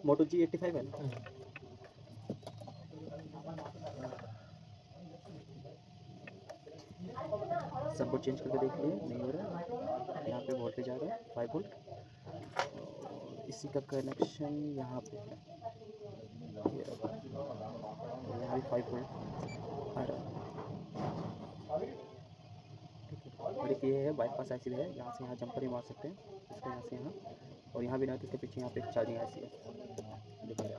मोटो G85 है ना। सब कुछ चेंज करके देखिए, नहीं हो रहा है। यहाँ पे वोल्टेज आ रहा है 5 वोल्ट। इसी का कनेक्शन यहाँ पे है, यहाँ भी 5 वोल्ट आ रहा है। ठीक है, और एक ये है बाईपास ऐसी है, यहाँ से यहाँ जंपर ही मार सकते हैं इसको, यहाँ से यहाँ, और यहाँ भी ना तो इसके पीछे यहाँ पे एक चार्जिंग ऐसी है, देखिए।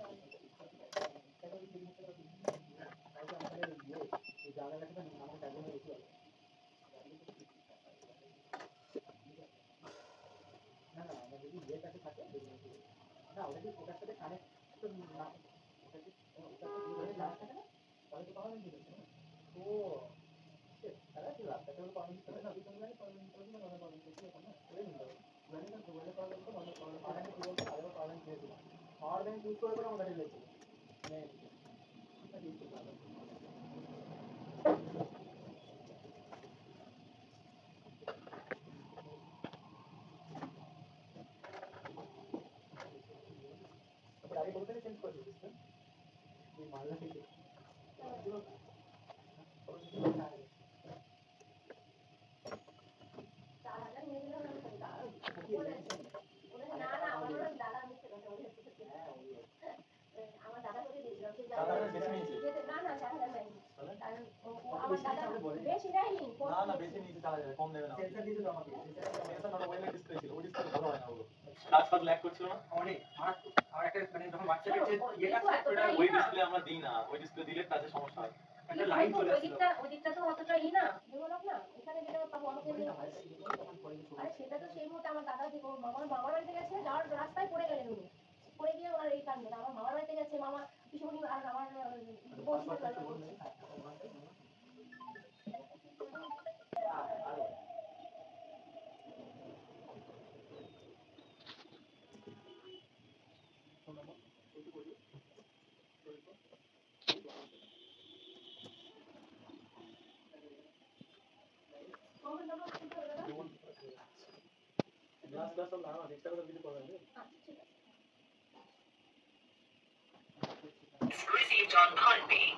Received on Palm Bay.